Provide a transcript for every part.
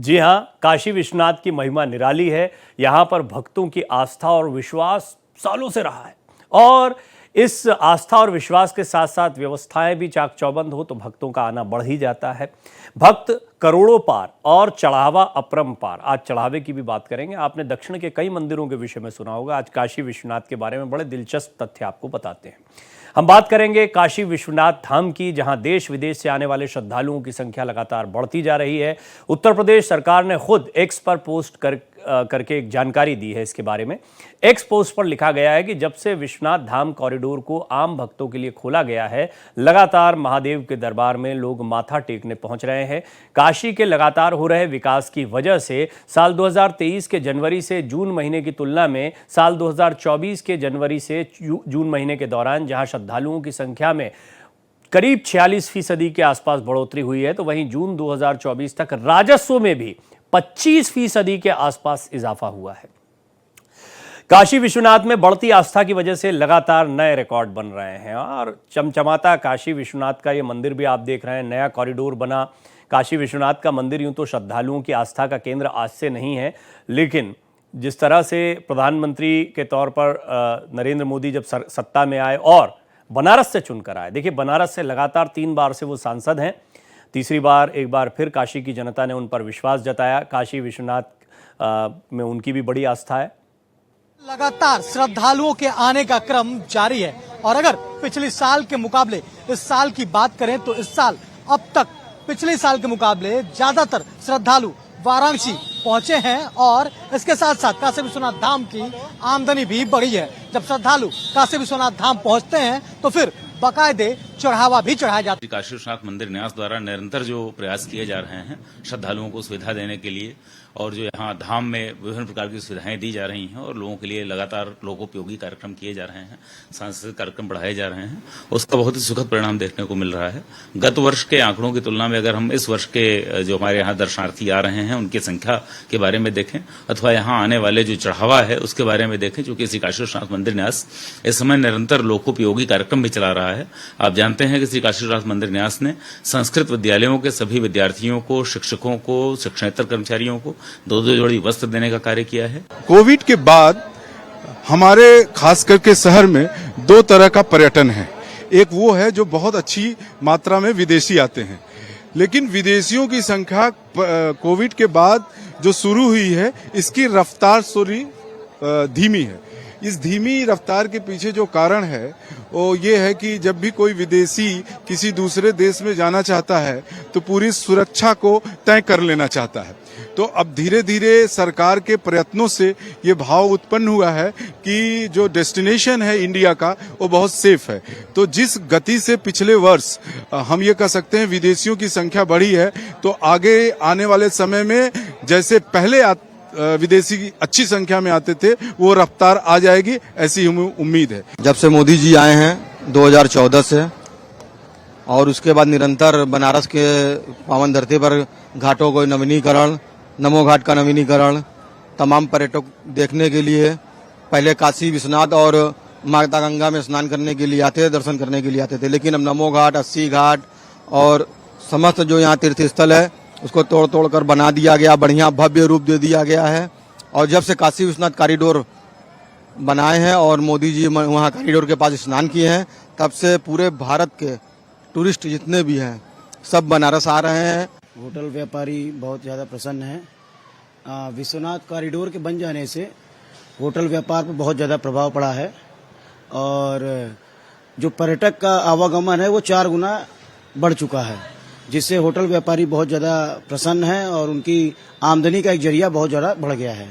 जी हाँ, काशी विश्वनाथ की महिमा निराली है। यहाँ पर भक्तों की आस्था और विश्वास सालों से रहा है और इस आस्था और विश्वास के साथ साथ व्यवस्थाएं भी चाक चौबंद हो तो भक्तों का आना बढ़ ही जाता है। भक्त करोड़ों पार और चढ़ावा अपरंपार। आज चढ़ावे की भी बात करेंगे। आपने दक्षिण के कई मंदिरों के विषय में सुना होगा। आज काशी विश्वनाथ के बारे में बड़े दिलचस्प तथ्य आपको बताते हैं। हम बात करेंगे काशी विश्वनाथ धाम की, जहां देश विदेश से आने वाले श्रद्धालुओं की संख्या लगातार बढ़ती जा रही है। उत्तर प्रदेश सरकार ने खुद एक्स पर पोस्ट करके एक जानकारी दी है इसके बारे में। एक्स पोस्ट पर लिखा गया है कि जब से विश्वनाथ धाम कॉरिडोर को आम भक्तों के लिए खोला गया है, लगातार महादेव के दरबार में लोग माथा टेकने पहुंच रहे हैं। काशी के लगातार हो रहे विकास की वजह से साल 2023 के जनवरी से जून महीने की तुलना में साल 2024 के जनवरी से जून महीने के दौरान जहां श्रद्धालुओं की संख्या में करीब 46% के आसपास बढ़ोतरी हुई है, तो वहीं जून 2024 तक राजस्व में भी 25% के आसपास इजाफा हुआ है। काशी विश्वनाथ में बढ़ती आस्था की वजह से लगातार नए रिकॉर्ड बन रहे हैं और चमचमाता काशी विश्वनाथ का ये मंदिर भी आप देख रहे हैं। नया कॉरिडोर बना। काशी विश्वनाथ का मंदिर यूं तो श्रद्धालुओं की आस्था का केंद्र आज से नहीं है, लेकिन जिस तरह से प्रधानमंत्री के तौर पर नरेंद्र मोदी जब सत्ता में आए और बनारस से चुनकर आए, देखिए बनारस से लगातार 3 बार से वो सांसद हैं। तीसरी बार एक बार फिर काशी की जनता ने उन पर विश्वास जताया। काशी विश्वनाथ में उनकी भी बड़ी आस्था है। लगातार श्रद्धालुओं के आने का क्रम जारी है और अगर पिछले साल के मुकाबले इस साल की बात करें तो इस साल अब तक पिछले साल के मुकाबले ज्यादातर श्रद्धालु वाराणसी पहुंचे हैं और इसके साथ साथ काशी विश्वनाथ धाम की आमदनी भी बढ़ी है। जब श्रद्धालु काशी विश्वनाथ धाम पहुंचते हैं तो फिर बाकायदे चढ़ावा भी चढ़ाया जाता है। काशी विश्वनाथ मंदिर न्यास द्वारा निरंतर जो प्रयास किए जा रहे हैं श्रद्धालुओं को सुविधा देने के लिए और जो यहाँ धाम में विभिन्न प्रकार की सुविधाएं दी जा रही हैं और लोगों के लिए लगातार लोकोपयोगी कार्यक्रम किए जा रहे हैं, सांस्कृतिक कार्यक्रम बढ़ाए जा रहे हैं, उसका बहुत ही सुखद परिणाम देखने को मिल रहा है। गत वर्ष के आंकड़ों की तुलना में अगर हम इस वर्ष के जो हमारे यहाँ दर्शनार्थी आ रहे हैं उनकी संख्या के बारे में देखें अथवा यहाँ आने वाले जो चढ़ावा है उसके बारे में देखें, चूंकि श्री काशी विश्वनाथ मंदिर न्यास इस समय निरंतर लोकोपयोगी कार्यक्रम भी चला रहा है। आप जानते हैं कि श्री काशी विश्वनाथ मंदिर न्यास ने संस्कृत विद्यालयों के सभी विद्यार्थियों को, शिक्षकों को, शिक्षणेतर कर्मचारियों को 2-2 जोड़ी वस्त्र देने का कार्य किया है। कोविड के बाद हमारे खास करके शहर में 2 तरह का पर्यटन है। एक वो है जो बहुत अच्छी मात्रा में विदेशी आते हैं, लेकिन विदेशियों की संख्या कोविड के बाद जो शुरू हुई है इसकी रफ्तार थोड़ी धीमी है। इस धीमी रफ्तार के पीछे जो कारण है वो ये है कि जब भी कोई विदेशी किसी दूसरे देश में जाना चाहता है तो पूरी सुरक्षा को तय कर लेना चाहता है। तो अब धीरे धीरे सरकार के प्रयत्नों से ये भाव उत्पन्न हुआ है कि जो डेस्टिनेशन है इंडिया का वो बहुत सेफ है। तो जिस गति से पिछले वर्ष हम ये कह सकते हैं विदेशियों की संख्या बढ़ी है, तो आगे आने वाले समय में जैसे पहले विदेशी अच्छी संख्या में आते थे वो रफ्तार आ जाएगी, ऐसी हमें उम्मीद है। जब से मोदी जी आए हैं 2014 से और उसके बाद निरंतर बनारस के पावन धरती पर घाटों को नवीनीकरण, नमो घाट का नवीनीकरण, तमाम पर्यटक देखने के लिए पहले काशी विश्वनाथ और माता गंगा में स्नान करने के लिए आते थे, दर्शन करने के लिए आते थे, लेकिन अब नमो घाट, 80 घाट और समस्त जो यहाँ तीर्थ स्थल है उसको तोड़ कर बना दिया गया, बढ़िया भव्य रूप दे दिया गया है। और जब से काशी विश्वनाथ कॉरिडोर बनाए हैं और मोदी जी वहाँ कॉरिडोर के पास स्नान किए हैं, तब से पूरे भारत के टूरिस्ट जितने भी हैं सब बनारस आ रहे हैं। होटल व्यापारी बहुत ज़्यादा प्रसन्न हैं। विश्वनाथ कॉरिडोर के बन जाने से होटल व्यापार पर बहुत ज़्यादा प्रभाव पड़ा है और जो पर्यटक का आवागमन है वो 4 गुना बढ़ चुका है, जिससे होटल व्यापारी बहुत ज़्यादा प्रसन्न हैं और उनकी आमदनी का एक जरिया बहुत ज़्यादा बढ़ गया है।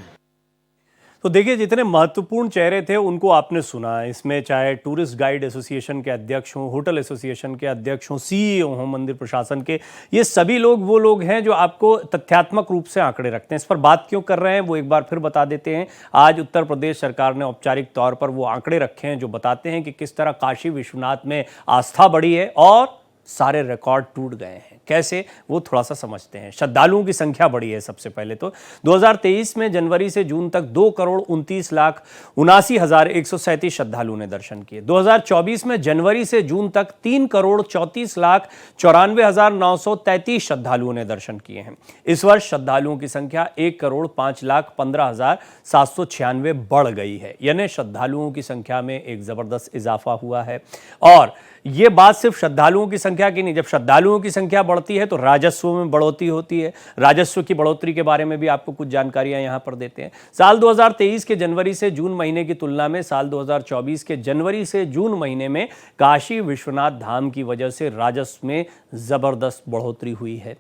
तो देखिए, जितने महत्वपूर्ण चेहरे थे उनको आपने सुना। इसमें चाहे टूरिस्ट गाइड एसोसिएशन के अध्यक्ष हों, होटल एसोसिएशन के अध्यक्ष हों, सीईओ हों मंदिर प्रशासन के, ये सभी लोग वो लोग हैं जो आपको तथ्यात्मक रूप से आंकड़े रखते हैं। इस पर बात क्यों कर रहे हैं वो एक बार फिर बता देते हैं। आज उत्तर प्रदेश सरकार ने औपचारिक तौर पर वो आंकड़े रखे हैं जो बताते हैं कि किस तरह काशी विश्वनाथ में आस्था बढ़ी है और सारे रिकॉर्ड टूट गए हैं। कैसे, वो थोड़ा सा समझते हैं। श्रद्धालुओं की संख्या बढ़ी है। सबसे पहले तो 2023 में जनवरी से जून तक 2,29,79,137 श्रद्धालुओं ने दर्शन किए। 2024 में जनवरी से जून तक 3,34,94,933 श्रद्धालुओं ने दर्शन किए हैं। इस वर्ष श्रद्धालुओं की संख्या 1,05,15,796 बढ़ गई है, यानी श्रद्धालुओं की संख्या में एक जबरदस्त इजाफा हुआ है। और ये बात सिर्फ श्रद्धालुओं की संख्या की नहीं, जब श्रद्धालुओं की संख्या बढ़ती है तो राजस्व में बढ़ोतरी होती है। राजस्व की बढ़ोतरी के बारे में भी आपको कुछ जानकारियां यहां पर देते हैं। साल 2023 के जनवरी से जून महीने की तुलना में साल 2024 के जनवरी से जून महीने में काशी विश्वनाथ धाम की वजह से राजस्व में जबरदस्त बढ़ोतरी हुई है।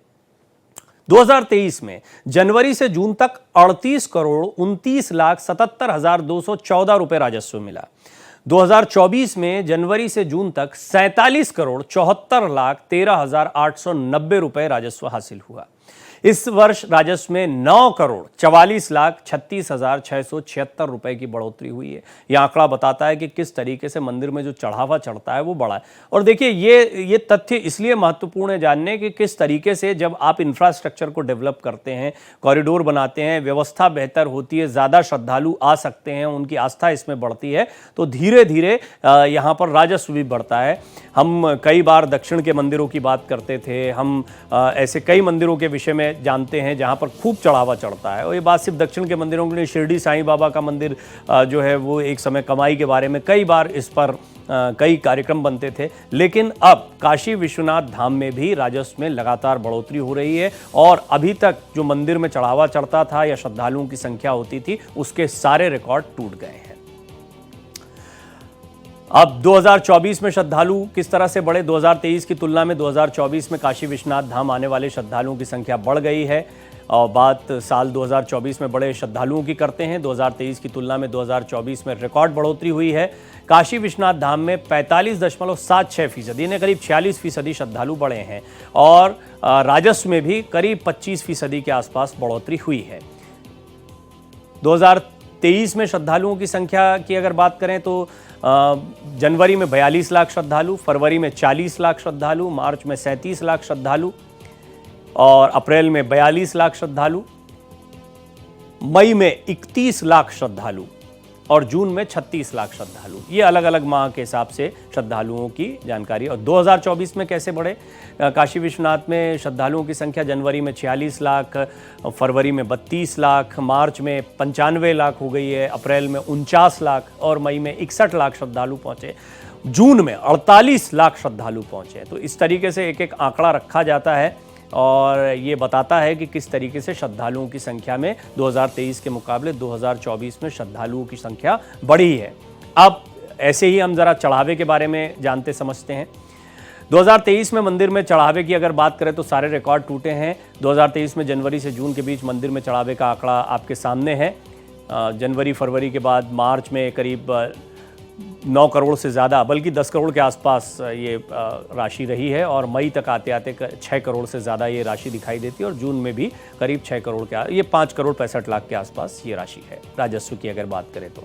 2023 में जनवरी से जून तक 38,29,77,214 रुपए राजस्व मिला। 2024 में जनवरी से जून तक 47,74,13,890 रुपए राजस्व हासिल हुआ। इस वर्ष राजस्व में 9,44,36,676 रुपए की बढ़ोतरी हुई है। यह आंकड़ा बताता है कि किस तरीके से मंदिर में जो चढ़ावा चढ़ता है वो बढ़ा है। और देखिए ये तथ्य इसलिए महत्वपूर्ण है जानने कि किस तरीके से जब आप इंफ्रास्ट्रक्चर को डेवलप करते हैं, कॉरिडोर बनाते हैं, व्यवस्था बेहतर होती है, ज़्यादा श्रद्धालु आ सकते हैं, उनकी आस्था इसमें बढ़ती है, तो धीरे धीरे यहाँ पर राजस्व भी बढ़ता है। हम कई बार दक्षिण के मंदिरों की बात करते थे, हम ऐसे कई मंदिरों के विषय में जानते हैं जहां पर खूब चढ़ावा चढ़ता है। और ये बात सिर्फ दक्षिण के मंदिरों के लिए, शिरडी साईं बाबा का मंदिर जो है वो एक समय कमाई के बारे में कई बार इस पर कई कार्यक्रम बनते थे। लेकिन अब काशी विश्वनाथ धाम में भी राजस्व में लगातार बढ़ोतरी हो रही है और अभी तक जो मंदिर में चढ़ावा चढ़ता था या श्रद्धालुओं की संख्या होती थी, उसके सारे रिकॉर्ड टूट गए हैं। अब 2024 में श्रद्धालु किस तरह से बढ़े? 2023 की तुलना में 2024 में काशी विश्वनाथ धाम आने वाले श्रद्धालुओं की संख्या बढ़ गई है। और बात साल 2024 में बड़े श्रद्धालुओं की करते हैं। 2023 की तुलना में 2024 में रिकॉर्ड बढ़ोतरी हुई है। काशी विश्वनाथ धाम में 45.76%, यानी करीब 46% श्रद्धालु बढ़े हैं और राजस्व में भी करीब 25% के आसपास बढ़ोतरी हुई है। 2023 में श्रद्धालुओं की संख्या की अगर बात करें तो जनवरी में 42 लाख श्रद्धालु, फरवरी में 40 लाख श्रद्धालु, मार्च में 37 लाख श्रद्धालु और अप्रैल में 42 लाख श्रद्धालु, मई में 31 लाख श्रद्धालु और जून में 36 लाख श्रद्धालु। ये अलग अलग माह के हिसाब से श्रद्धालुओं की जानकारी। और 2024 में कैसे बढ़े? काशी विश्वनाथ में श्रद्धालुओं की संख्या जनवरी में 46 लाख, फरवरी में 32 लाख, मार्च में 95 लाख हो गई है, अप्रैल में 49 लाख और मई में 61 लाख श्रद्धालु पहुंचे, जून में 48 लाख श्रद्धालु पहुंचे। तो इस तरीके से एक एक आंकड़ा रखा जाता है और ये बताता है कि किस तरीके से श्रद्धालुओं की संख्या में 2023 के मुकाबले 2024 में श्रद्धालुओं की संख्या बढ़ी है। अब ऐसे ही हम जरा चढ़ावे के बारे में जानते समझते हैं। 2023 में मंदिर में चढ़ावे की अगर बात करें तो सारे रिकॉर्ड टूटे हैं। 2023 में जनवरी से जून के बीच मंदिर में चढ़ावे का आंकड़ा आपके सामने है। जनवरी फरवरी के बाद मार्च में करीब 9 करोड़ से ज़्यादा, बल्कि 10 करोड़ के आसपास ये राशि रही है और मई तक आते आते 6 करोड़ से ज़्यादा ये राशि दिखाई देती है और जून में भी करीब 6 करोड़ के, ये 5 करोड़ 65 लाख के आसपास ये राशि है राजस्व की अगर बात करें तो।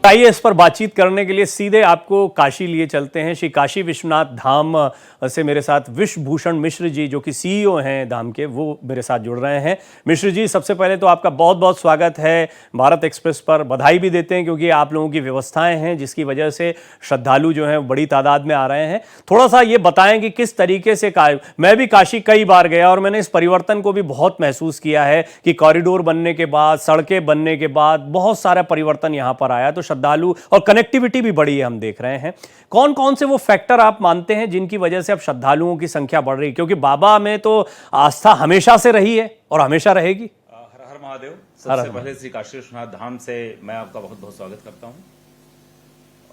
आइए इस पर बातचीत करने के लिए सीधे आपको काशी लिए चलते हैं। श्री काशी विश्वनाथ धाम से मेरे साथ विश्वभूषण मिश्र जी, जो कि CEO हैं धाम के, वो मेरे साथ जुड़ रहे हैं। मिश्र जी, सबसे पहले तो आपका बहुत बहुत स्वागत है भारत एक्सप्रेस पर। बधाई भी देते हैं क्योंकि आप लोगों की व्यवस्थाएं हैं जिसकी वजह से श्रद्धालु जो हैं बड़ी तादाद में आ रहे हैं। थोड़ा सा ये बताएं कि किस तरीके से मैं भी काशी कई बार गया और मैंने इस परिवर्तन को भी बहुत महसूस किया है कि कॉरिडोर बनने के बाद, सड़कें बनने के बाद बहुत सारा परिवर्तन यहाँ पर आया, तो श्रद्धालु और कनेक्टिविटी भी बढ़ी है, हम देख रहे हैं। कौन कौन से वो फैक्टर आप मानते हैं जिनकी वजह से अब श्रद्धालुओं की संख्या बढ़ रही है? क्योंकि बाबा में तो आस्था हमेशा से रही है और हमेशा रहेगी। हर हर महादेव। सबसे पहले श्री काशी विश्वनाथ धाम से मैं आपका बहुत बहुत स्वागत करता हूं।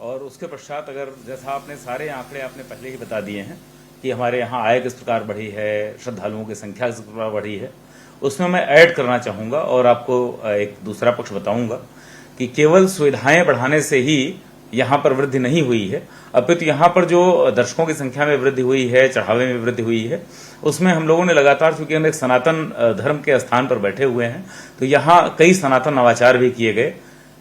और उसके पश्चात अगर जैसा आपने सारे आंकड़े आपने पहले ही बता दिए हैं कि हमारे यहाँ आय किस प्रकार बढ़ी है, श्रद्धालुओं की संख्या किस प्रकार बढ़ी है, उसमें मैं ऐड करना चाहूँगा और आपको एक दूसरा पक्ष बताऊँगा कि केवल सुविधाएं बढ़ाने से ही यहाँ पर वृद्धि नहीं हुई है, अपितु यहाँ पर जो दर्शकों की संख्या में वृद्धि हुई है, चढ़ावे में वृद्धि हुई है, उसमें हम लोगों ने लगातार, चूंकि हम एक सनातन धर्म के स्थान पर बैठे हुए हैं, तो यहाँ कई सनातन नवाचार भी किए गए।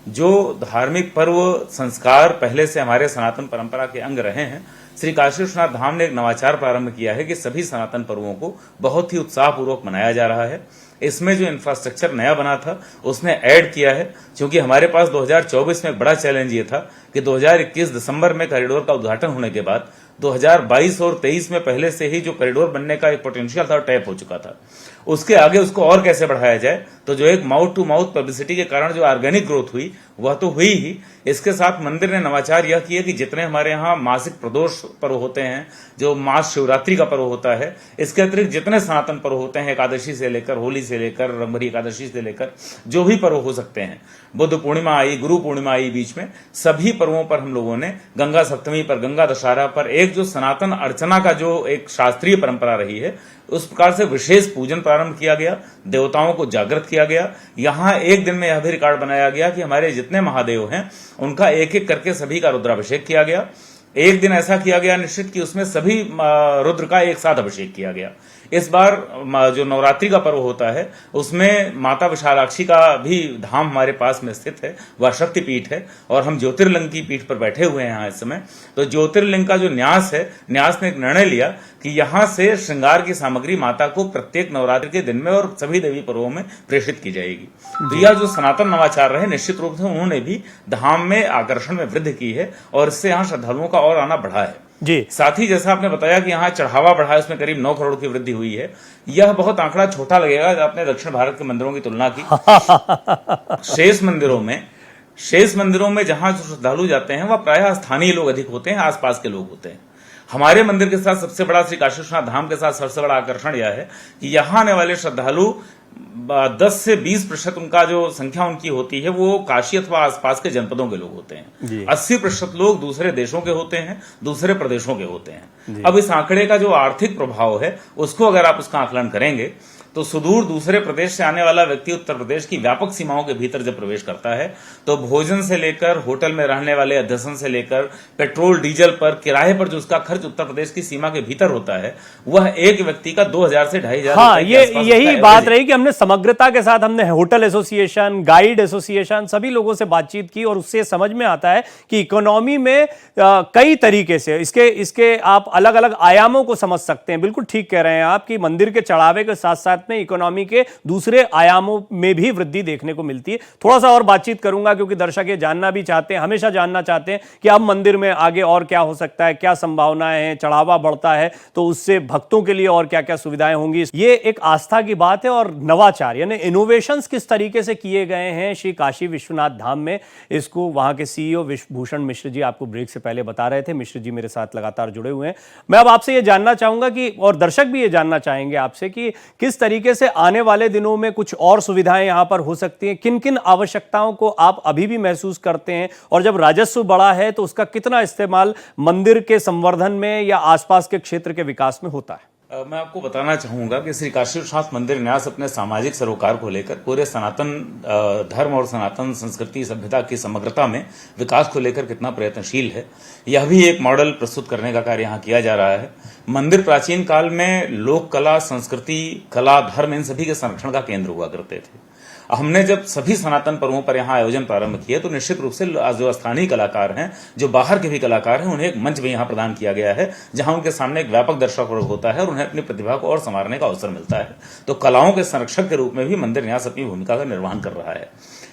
जो धार्मिक पर्व संस्कार पहले से हमारे सनातन परंपरा के अंग रहे हैं, श्री काशी विश्वनाथ धाम ने एक नवाचार प्रारंभ किया है कि सभी सनातन पर्वों को बहुत ही उत्साहपूर्वक मनाया जा रहा है। इसमें जो इंफ्रास्ट्रक्चर नया बना था उसने ऐड किया है, क्योंकि हमारे पास 2024 में एक बड़ा चैलेंज ये था कि 2021 दिसंबर में कॉरिडोर का उद्घाटन होने के बाद 2022 और 23 में पहले से ही जो कॉरिडोर बनने का एक पोटेंशियल था टैप हो चुका था। उसके आगे उसको और कैसे बढ़ाया जाए, तो जो एक माउथ टू माउथ पब्लिसिटी के कारण जो ऑर्गेनिक ग्रोथ हुई वह तो हुई ही, इसके साथ मंदिर ने नवाचार यह किया कि जितने हमारे यहाँ मासिक प्रदोष पर्व होते हैं, जो मास शिवरात्रि का पर्व होता है, इसके अतिरिक्त जितने सनातन पर्व होते हैं, एकादशी से लेकर होली से लेकर रंगभरी एकादशी से लेकर जो भी पर्व हो सकते हैं, बुद्ध पूर्णिमा आई, गुरु पूर्णिमा आई, बीच में सभी पर्वों पर हम लोगों ने गंगा सप्तमी पर, गंगा दशहरा पर एक जो सनातन अर्चना का जो एक शास्त्रीय परंपरा रही है उस प्रकार से विशेष पूजन प्रारंभ किया गया, देवताओं को जागृत किया गया। यहाँ एक दिन में यह भी रिकॉर्ड बनाया गया कि हमारे जितने महादेव हैं उनका एक एक करके सभी का रुद्राभिषेक किया गया। एक दिन ऐसा किया गया निश्चित कि उसमें सभी रुद्र का एक साथ अभिषेक किया गया। इस बार जो नवरात्रि का पर्व होता है उसमें माता विशालाक्षी का भी धाम हमारे पास में स्थित है, वह शक्तिपीठ है और हम ज्योतिर्लिंग की पीठ पर बैठे हुए हैं यहाँ इस समय। तो ज्योतिर्लिंग का जो न्यास है, न्यास ने एक निर्णय लिया कि यहाँ से श्रृंगार की सामग्री माता को प्रत्येक नवरात्रि के दिन में और सभी देवी पर्वों में प्रेषित की जाएगी। तो यह जो सनातन नवाचार रहे, निश्चित रूप से उन्होंने भी धाम में आकर्षण में वृद्धि की है और इससे यहाँ श्रद्धालुओं का और आना बढ़ा है जी। साथ ही जैसा आपने बताया कि यहाँ चढ़ावा बढ़ा है, उसमें करीब 9 करोड़ की वृद्धि हुई है। यह बहुत आंकड़ा छोटा लगेगा आपने दक्षिण भारत के मंदिरों की तुलना की। शेष मंदिरों में जहां जो श्रद्धालु जाते हैं वह प्रायः स्थानीय लोग अधिक होते हैं, आसपास के लोग होते हैं। हमारे मंदिर के साथ सबसे बड़ा, श्री काशी विश्वनाथ धाम के साथ सबसे बड़ा आकर्षण यह है कि यहाँ आने वाले श्रद्धालु 10 से 20% उनका जो संख्या उनकी होती है वो काशी अथवा आसपास के जनपदों के लोग होते हैं। 80% लोग दूसरे देशों के होते हैं, दूसरे प्रदेशों के होते हैं। अब इस आंकड़े का जो आर्थिक प्रभाव है उसको अगर आप उसका आकलन करेंगे तो सुदूर दूसरे प्रदेश से आने वाला व्यक्ति उत्तर प्रदेश की व्यापक सीमाओं के भीतर जब प्रवेश करता है तो भोजन से लेकर होटल में रहने वाले अध्यसन से लेकर पेट्रोल डीजल पर किराए पर जो उसका खर्च उत्तर प्रदेश की सीमा के भीतर होता है वह एक व्यक्ति का 2000 से 2500। हाँ, यही बात रही कि हमने समग्रता के साथ हमने होटल एसोसिएशन, गाइड एसोसिएशन, सभी लोगों से बातचीत की और उससे समझ में आता है कि इकोनॉमी में कई तरीके से इसके आप अलग अलग आयामों को समझ सकते हैं। बिल्कुल ठीक कह रहे हैं आप कि मंदिर के चढ़ावे के साथ साथ में इकोनॉमी के दूसरे आयामों में भी वृद्धि देखने को मिलती है। थोड़ा सा और बातचीत करूंगा क्योंकि दर्शक ये जानना भी चाहते हैं, हमेशा जानना चाहते हैं कि अब मंदिर में आगे और क्या हो सकता है, क्या संभावनाएं हैं, चढ़ावा बढ़ता है तो उससे भक्तों के लिए और क्या क्या सुविधाएं होंगी। ये एक आस्था की बात है और नवाचार यानी इनोवेशंस किस तरीके से किए गए हैं श्री काशी विश्वनाथ धाम में, इसको वहां के सीईओ विश्वभूषण मिश्र जी आपको ब्रेक से पहले बता रहे थे। मिश्र जी मेरे साथ लगातार जुड़े हुए हैं। मैं अब आपसे ये जानना चाहूंगा कि, और दर्शक भी ये जानना चाहेंगे आपसे कि किस तरीके से आने वाले दिनों में कुछ और सुविधाएं यहां पर हो सकती हैं, किन किन आवश्यकताओं को आप अभी भी महसूस करते हैं और जब राजस्व बढ़ा है तो उसका कितना इस्तेमाल मंदिर के संवर्धन में या आसपास के क्षेत्र के विकास में होता है। मैं आपको बताना चाहूंगा कि श्री काशी विश्वनाथ मंदिर न्यास अपने सामाजिक सरोकार को लेकर पूरे सनातन धर्म और सनातन संस्कृति सभ्यता की समग्रता में विकास को लेकर कितना प्रयत्नशील है, यह भी एक मॉडल प्रस्तुत करने का कार्य यहाँ किया जा रहा है। मंदिर प्राचीन काल में लोक कला, संस्कृति, कला, धर्म इन सभी के संरक्षण का केंद्र हुआ करते थे। हमने जब सभी सनातन पर्वों पर यहाँ आयोजन प्रारंभ किए तो निश्चित रूप से जो स्थानीय कलाकार हैं, जो बाहर के भी कलाकार हैं, उन्हें एक मंच भी यहाँ प्रदान किया गया है जहाँ उनके सामने एक व्यापक दर्शक वर्ग होता है और उन्हें अपनी प्रतिभा को और संवारने का अवसर मिलता है। तो कलाओं के संरक्षक के रूप में भी मंदिर न्यास अपनी भूमिका का निर्वहन कर रहा है।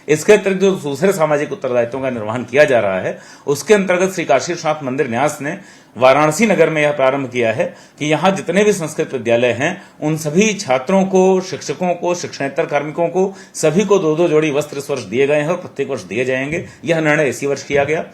इसके अतिरिक्त जो दूसरे सामाजिक उत्तरदायित्वों का निर्वहन किया जा रहा है उसके अंतर्गत श्री काशी विश्वनाथ मंदिर न्यास ने वाराणसी नगर में यह प्रारंभ किया है कि यहाँ जितने भी संस्कृत विद्यालय हैं उन सभी छात्रों को, शिक्षकों को, शिक्षणेतर कार्मिकों को सभी को 2-2 जोड़ी वस्त्र इस वर्ष दिए गए हैं और प्रत्येक वर्ष दिए जाएंगे। यह निर्णय इसी वर्ष किया गया।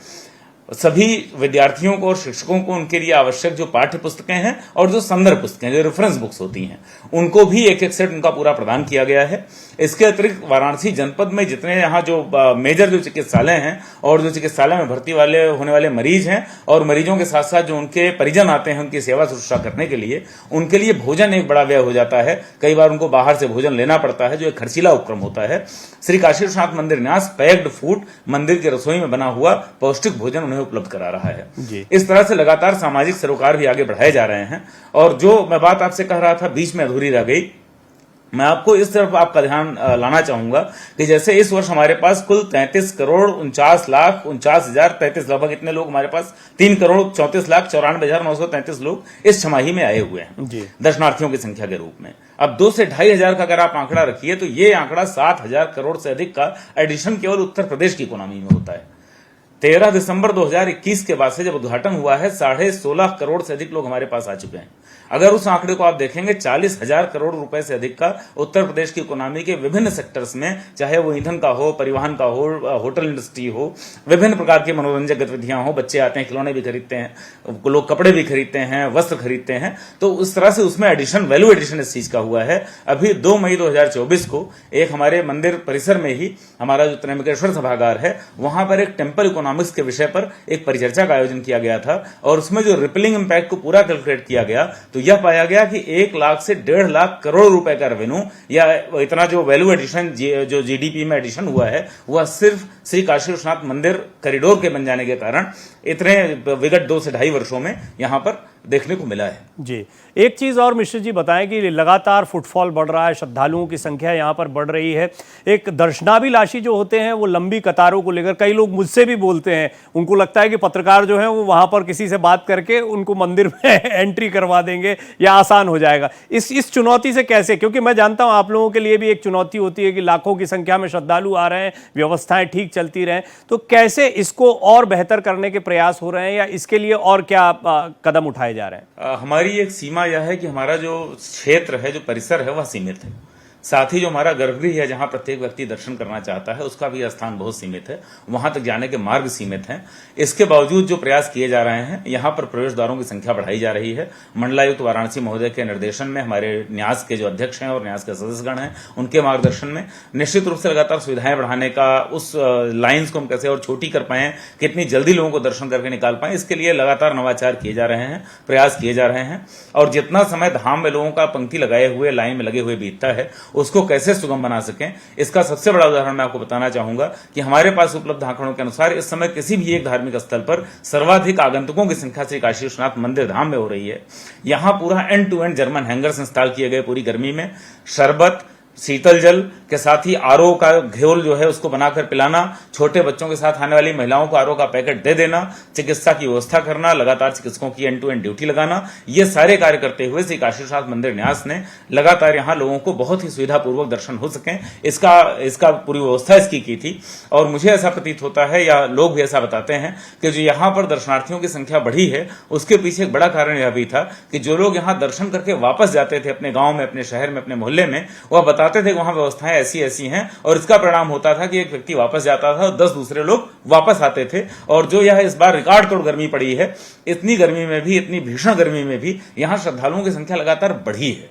सभी विद्यार्थियों को और शिक्षकों को उनके लिए आवश्यक जो पाठ्य पुस्तकें हैं और जो संदर्भ पुस्तकें, जो रेफरेंस बुक्स होती हैं, उनको भी एक सेट उनका पूरा प्रदान किया गया है। इसके अतिरिक्त वाराणसी जनपद में जितने यहाँ जो मेजर जो चिकित्सालय हैं और जो चिकित्सालय में भर्ती होने वाले मरीज हैं और मरीजों के साथ साथ जो उनके परिजन आते हैं उनकी सेवा शुश्रूषा करने के लिए, उनके लिए भोजन एक बड़ा व्यय हो जाता है। कई बार उनको बाहर से भोजन लेना पड़ता है जो एक खर्चीला उपक्रम होता है। श्री काशी विश्वनाथ मंदिर न्यास पैक्ड फूड, मंदिर की रसोई में बना हुआ पौष्टिक भोजन उपलब्ध करा रहा है। इस तरह से लगातार सामाजिक सरोकार भी आगे बढ़ाए जा रहे हैं। और जो मैं बात आपसे कह रहा था बीच में अधूरी रह गई मैं आपको इस तरफ आपका ध्यान लाना चाहूंगा कि जैसे इस वर्ष हमारे पास कुल 33,49,49,033 लगभग इतने लोग हमारे पास 3,34,94,933 लोग इस छमाही में आए हुए हैं दर्शनार्थियों की संख्या के रूप में। अब 2 से 2,500 का अगर आप आंकड़ा रखिए तो ये आंकड़ा 7,000 करोड़ से अधिक का एडिशन केवल उत्तर प्रदेश की इकोनॉमी में होता है। 13 दिसंबर 2021 के बाद से जब उद्घाटन हुआ है 16.5 करोड़ से अधिक लोग हमारे पास आ चुके हैं। अगर उस आंकड़े को आप देखेंगे 40,000 करोड़ रुपए से अधिक का उत्तर प्रदेश की इकोनॉमी के विभिन्न सेक्टर्स में, चाहे वो ईंधन का हो, परिवहन का हो, होटल इंडस्ट्री हो, विभिन्न प्रकार की मनोरंजक गतिविधियां हो, बच्चे आते हैं खिलौने भी खरीदते हैं, लोग कपड़े भी खरीदते हैं, वस्त्र खरीदते हैं, तो उस तरह से उसमें एडिशन, वैल्यू एडिशन इस चीज का हुआ है। अभी 2 मई 2024 को एक हमारे मंदिर परिसर में ही हमारा जो त्र्यंबकेश्वर सभागार है वहां पर एक टेम्पल इकोनॉमिक्स के विषय पर एक परिचर्चा का आयोजन किया गया था और उसमें जो रिपलिंग इंपैक्ट को पूरा कैलकुलेट किया गया तो यह पाया गया कि 1 लाख से 1.5 लाख करोड़ रुपए का रेवेन्यू या इतना जो वैल्यू एडिशन जो जीडीपी में एडिशन हुआ है वह सिर्फ श्री काशी विश्वनाथ मंदिर कॉरिडोर के बन जाने के कारण इतने विगत 2 से 2.5 वर्षों में यहां पर देखने को मिला है। जी, एक चीज़ और मिश्र जी बताएं कि लगातार फुटफॉल बढ़ रहा है, श्रद्धालुओं की संख्या यहाँ पर बढ़ रही है। एक दर्शनाभिलाषी जो होते हैं वो लंबी कतारों को लेकर, कई लोग मुझसे भी बोलते हैं, उनको लगता है कि पत्रकार जो है वो वहाँ पर किसी से बात करके उनको मंदिर में एंट्री करवा देंगे या आसान हो जाएगा। इस चुनौती से कैसे, क्योंकि मैं जानता हूँ आप लोगों के लिए भी एक चुनौती होती है कि लाखों की संख्या में श्रद्धालु आ रहे हैं, व्यवस्थाएं ठीक चलती रहें, तो कैसे इसको और बेहतर करने के प्रयास हो रहे हैं या इसके लिए और क्या कदम उठाए जा रहे हैं? हमारी एक सीमा यह है कि हमारा जो क्षेत्र है, जो परिसर है, वह सीमित है। साथ ही जो हमारा गर्भगृह है जहां प्रत्येक व्यक्ति दर्शन करना चाहता है उसका भी स्थान बहुत सीमित है, वहां तक जाने के मार्ग सीमित हैं। इसके बावजूद जो प्रयास किए जा रहे हैं, यहां पर प्रवेश द्वारों की संख्या बढ़ाई जा रही है। मंडलायुक्त वाराणसी महोदय के निर्देशन में हमारे न्यास के जो अध्यक्ष हैं और न्यास के सदस्यगण हैं उनके मार्गदर्शन में निश्चित रूप से लगातार सुविधाएं बढ़ाने का, उस लाइन्स को हम कैसे और छोटी कर पाए, कितनी जल्दी लोगों को दर्शन करके निकाल पाए, इसके लिए लगातार नवाचार किए जा रहे हैं, प्रयास किए जा रहे हैं। और जितना समय धाम में लोगों का पंक्ति लगाए हुए, लाइन में लगे हुए बीतता है, उसको कैसे सुगम बना सकें, इसका सबसे बड़ा उदाहरण मैं आपको बताना चाहूंगा कि हमारे पास उपलब्ध आंकड़ों के अनुसार इस समय किसी भी एक धार्मिक स्थल पर सर्वाधिक आगंतुकों की संख्या श्री काशी विश्वनाथ मंदिर धाम में हो रही है। यहां पूरा end to end German hangers install किए गए, पूरी गर्मी में शरबत, शीतल जल के साथ ही आरओ का घोल जो है उसको बनाकर पिलाना, छोटे बच्चों के साथ आने वाली महिलाओं को आरओ का पैकेट दे देना, चिकित्सा की व्यवस्था करना, लगातार चिकित्सकों की एंड टू एंड ड्यूटी लगाना, ये सारे कार्य करते हुए श्री काशी विश्वनाथ मंदिर न्यास ने लगातार यहाँ लोगों को बहुत ही सुविधापूर्वक दर्शन हो सके इसका पूरी व्यवस्था इसकी की थी। और मुझे ऐसा प्रतीत होता है या लोग भी ऐसा बताते हैं कि जो यहाँ पर दर्शनार्थियों की संख्या बढ़ी है उसके पीछे एक बड़ा कारण यह भी था कि जो लोग यहाँ दर्शन करके वापस जाते थे अपने गांव में, अपने शहर में, अपने मोहल्ले में, वह बताते थे वहां व्यवस्थाएं ऐसी ऐसी हैं और इसका परिणाम होता था कि एक व्यक्ति वापस जाता था और 10 दूसरे लोग वापस आते थे। और जो यह इस बार रिकॉर्ड तोड़ गर्मी पड़ी है, इतनी गर्मी में भी, इतनी भीषण गर्मी में भी यहां श्रद्धालुओं की संख्या लगातार बढ़ी है।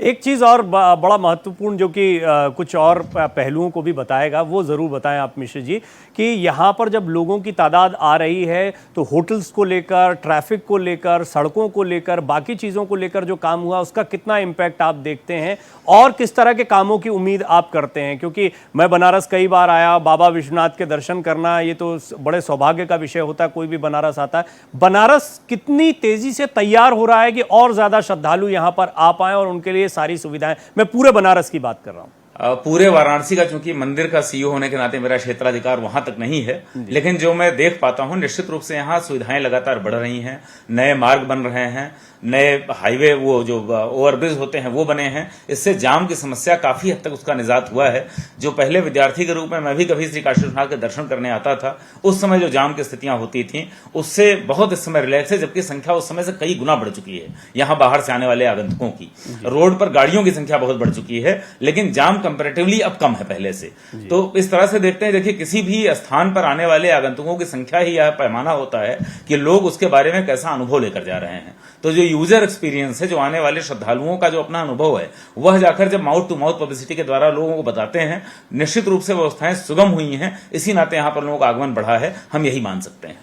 एक चीज़ और बड़ा महत्वपूर्ण जो कि कुछ और पहलुओं को भी बताएगा, वो ज़रूर बताएं आप मिश्र जी, कि यहाँ पर जब लोगों की तादाद आ रही है तो होटल्स को लेकर, ट्रैफिक को लेकर, सड़कों को लेकर, बाकी चीज़ों को लेकर जो काम हुआ उसका कितना इम्पैक्ट आप देखते हैं और किस तरह के कामों की उम्मीद आप करते हैं? क्योंकि मैं बनारस कई बार आया, बाबा विश्वनाथ के दर्शन करना ये तो बड़े सौभाग्य का विषय होता है, कोई भी बनारस आता है। बनारस कितनी तेज़ी से तैयार हो रहा है कि और ज़्यादा श्रद्धालु यहाँ पर आ पाएँ और उनके लिए सारी सुविधाएं, मैं पूरे बनारस की बात कर रहा हूं। पूरे वाराणसी का, चूंकि मंदिर का सीईओ होने के नाते मेरा क्षेत्राधिकार वहां तक नहीं है, लेकिन जो मैं देख पाता हूं निश्चित रूप से यहाँ सुविधाएं लगातार बढ़ रही हैं, नए मार्ग बन रहे हैं, नए हाईवे, वो जो ओवरब्रिज होते हैं वो बने हैं। इससे जाम की समस्या काफी हद तक उसका निजात हुआ है। जो पहले विद्यार्थी के रूप में मैं भी कभी श्री काशी विश्वनाथ के दर्शन करने आता था, उस समय जो जाम की स्थितियां होती थी उससे बहुत इस समय रिलैक्स है, जबकि संख्या उस समय से कई गुना बढ़ चुकी है यहाँ बाहर से आने वाले आगंतुकों की। रोड पर गाड़ियों की संख्या बहुत बढ़ चुकी है, लेकिन जाम कंपैरेटिवली अब कम है पहले से। तो इस तरह से देखते हैं, देखिए किसी भी स्थान पर आने वाले आगंतुकों की संख्या ही यह पैमाना होता है कि लोग उसके बारे में कैसा अनुभव लेकर जा रहे हैं। तो जो यूजर एक्सपीरियंस है, जो आने वाले श्रद्धालुओं का जो अपना अनुभव है, वह जाकर जब माउथ टू माउथ पब्लिसिटी के द्वारा लोगों को बताते हैं, निश्चित रूप से व्यवस्थाएं सुगम हुई हैं, इसी नाते यहां पर लोगों का आगमन बढ़ा है, हम यही मान सकते हैं।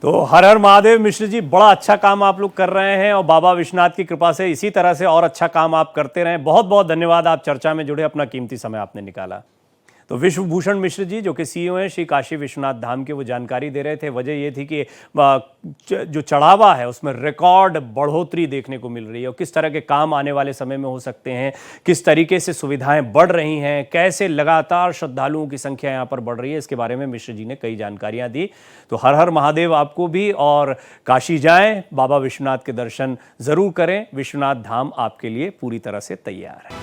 तो हर हर महादेव मिश्र जी, बड़ा अच्छा काम आप लोग कर रहे हैं और बाबा विश्वनाथ की कृपा से इसी तरह से और अच्छा काम आप करते रहें। बहुत बहुत धन्यवाद, आप चर्चा में जुड़े, अपना कीमती समय आपने निकाला। तो विश्वभूषण मिश्र जी जो कि सीईओ हैं श्री काशी विश्वनाथ धाम के, वो जानकारी दे रहे थे। वजह ये थी कि जो चढ़ावा है उसमें रिकॉर्ड बढ़ोतरी देखने को मिल रही है और किस तरह के काम आने वाले समय में हो सकते हैं, किस तरीके से सुविधाएं बढ़ रही हैं, कैसे लगातार श्रद्धालुओं की संख्या यहाँ पर बढ़ रही है, इसके बारे में मिश्र जी ने कई जानकारियां दी। तो हर हर महादेव आपको भी, और काशी जाएं, बाबा विश्वनाथ के दर्शन जरूर करें। विश्वनाथ धाम आपके लिए पूरी तरह से तैयार है।